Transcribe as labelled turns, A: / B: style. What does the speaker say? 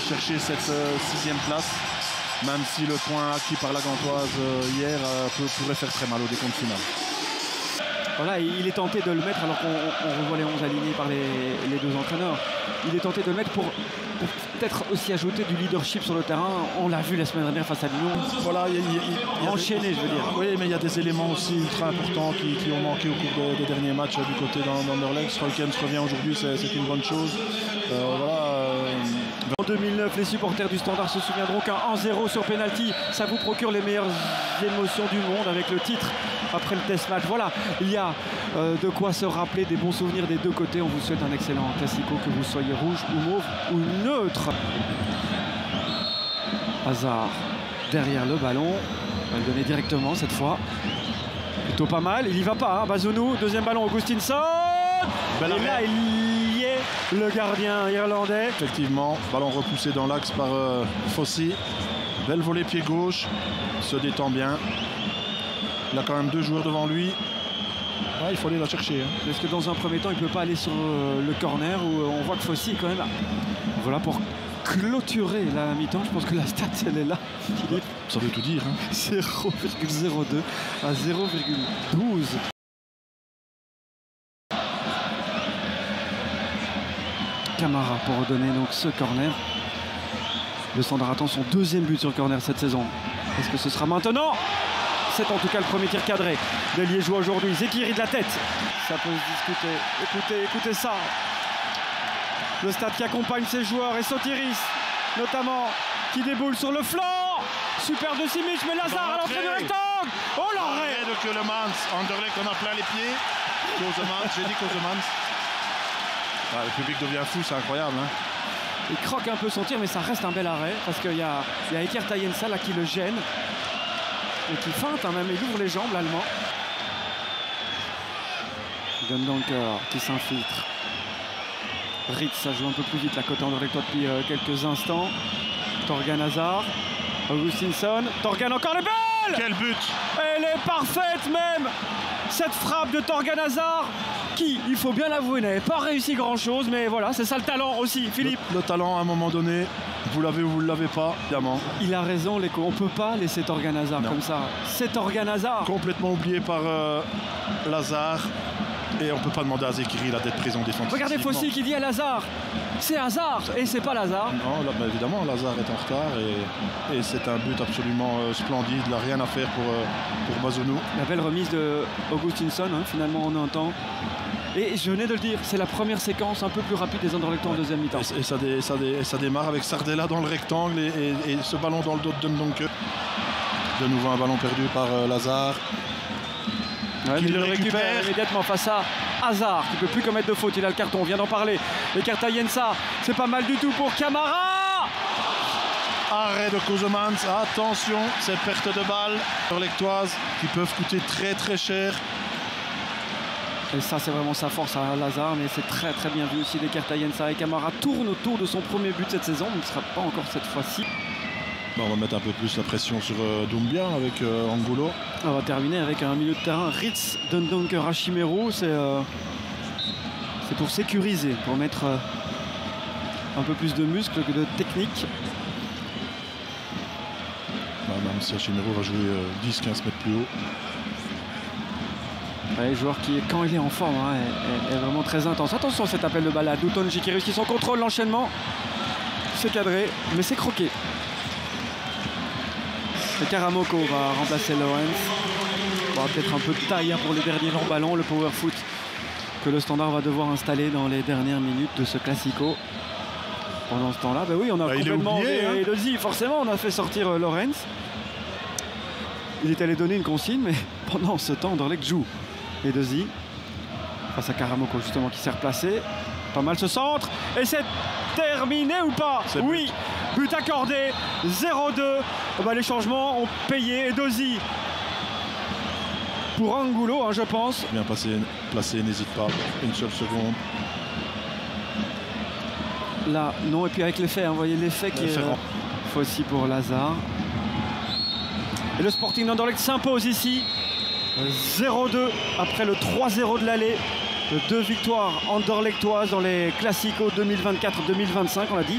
A: chercher cette 6e place, même si le point acquis par la Gantoise hier pourrait faire très mal au décompte final.
B: Voilà, il est tenté de le mettre alors qu'on revoit les 11 alignés par les deux entraîneurs. Il est tenté de le mettre pour peut-être aussi ajouter du leadership sur le terrain. On l'a vu la semaine dernière face à Lyon.
A: Voilà,
B: enchaîné, je veux dire.
A: Oui, mais il y a des éléments aussi ultra importants qui ont manqué au cours des derniers matchs du côté d'Anderlecht. Stroikens revient aujourd'hui, c'est une bonne chose.
B: En 2009, les supporters du Standard se souviendront qu'un 1-0 sur penalty, ça vous procure les meilleures émotions du monde avec le titre après le test match. Voilà, il y a de quoi se rappeler des bons souvenirs des deux côtés. On vous souhaite un excellent classico, que vous soyez rouge ou mauve ou neutre. Hazard derrière le ballon, on va le donner directement cette fois. Plutôt pas mal, il y va pas, hein. Bazounou, deuxième ballon, Augustinson. Et là, il y est, le gardien irlandais.
A: Effectivement, ballon repoussé dans l'axe par Fossi. Belle volée pied gauche, se détend bien. Il a quand même deux joueurs devant lui. Ah, il faut aller la chercher. Hein.
B: Parce que dans un premier temps, il ne peut pas aller sur le corner où on voit que Fossi est quand même là. Voilà pour clôturer la mi-temps. Je pense que la stat, elle est là, Philippe.
A: Ça veut tout dire. Hein.
B: 0,02 à 0,12. Camara pour redonner donc ce corner. Le Standard attend son deuxième but sur corner cette saison. Est-ce que ce sera maintenant? C'est en tout cas le premier tir cadré des Liégeois aujourd'hui. Zekiri de la tête. Ça peut se discuter. Écoutez ça. Le Stade qui accompagne ses joueurs et Sotiris notamment qui déboule sur le flanc. Super de Simic, mais Lazare à l'entrée du rectangle. Oh l'arrêt
A: de Keulemans. Anderlecht on a plein les pieds. Kosemans, j'ai dit Kosemans. Ah, le public devient fou, c'est incroyable. Hein.
B: Il croque un peu son tir, mais ça reste un bel arrêt parce qu'il y a Eker Tayensa là qui le gêne et qui feinte, hein, même il ouvre les jambes l'Allemand. Gundoker qui s'infiltre. Ritz, ça joue un peu plus vite la côté Anderlecht depuis quelques instants. Torgan Hazard, Augustinson, Torgan encore le belle.
A: Quel but!
B: Elle est parfaite même. Cette frappe de Torgan Hazard qui, il faut bien l'avouer, n'avait pas réussi grand-chose, mais voilà, c'est ça le talent aussi, Philippe.
A: Le talent, à un moment donné, vous l'avez ou vous ne l'avez pas, évidemment.
B: Il a raison, Léco, on ne peut pas laisser Torgan Hazard comme ça. C'est Torgan Hazard.
A: Complètement oublié par Lazare. Et on ne peut pas demander à Zekiri d'être présent défensivement.
B: Regardez Fossi qui dit à Lazare, c'est Hazard et c'est pas Lazare.
A: Non, là, bah, évidemment, Lazare est en retard et c'est un but absolument splendide. Il n'a rien à faire pour Bazounou.
B: La belle remise de Augustinson, hein, finalement on entend. Et je venais de le dire, c'est la première séquence un peu plus rapide des Anderlecht en deuxième mi-temps.
A: Et ça démarre avec Sardella dans le rectangle et ce ballon dans le dos de Gundoker. De nouveau un ballon perdu par Lazare.
B: Ouais, il le récupère immédiatement face à Hazard qui ne peut plus commettre de faute, il a le carton, on vient d'en parler. Eker Tayensa, c'est pas mal du tout pour Camara.
A: Arrêt de Kosemans, attention, ces pertes de balles anderlechtoises qui peuvent coûter très très cher.
B: Et ça c'est vraiment sa force à Lazare, mais c'est très très bien vu aussi d'Eker Tayensa. Et Camara tourne autour de son premier but cette saison, mais ne sera pas encore cette fois-ci.
A: On va mettre un peu plus la pression sur Doumbia avec Angulo.
B: On va terminer avec un milieu de terrain Ritz, Gundoker, Hachimero. C'est pour sécuriser, pour mettre un peu plus de muscle que de technique.
A: Même si Hachimero va jouer 10-15 mètres plus haut.
B: Ouais, joueur qui, quand il est en forme, hein, est vraiment très intense. Attention cet appel de balle à Doutonji qui réussit son contrôle, l'enchaînement. C'est cadré, mais c'est croqué. Et Karamoko va remplacer Lawrence. Il aura peut-être un peu de taille pour les derniers longs ballons, le power foot que le Standard va devoir installer dans les dernières minutes de ce classico. Pendant ce temps-là, oui, on a complètement oublié Edozi. Forcément, on a fait sortir Lawrence. Il est allé donner une consigne, mais pendant ce temps, Anderlecht joue. Edozi face à Karamoko justement qui s'est replacé. Pas mal ce centre. Et c'est terminé ou pas? Oui. But accordé, 0-2. Les changements ont payé. Edozi pour Angulo, hein, je pense.
A: Bien placé, n'hésite pas. Une seule seconde.
B: Là, non, et puis avec l'effet, hein, vous voyez l'effet qui est aussi pour Lazare. Et le Sporting d'Anderlecht s'impose ici. 0-2 après le 3-0 de l'aller. 2 victoires anderlechtoises dans les Classicos 2024-2025, on l'a dit.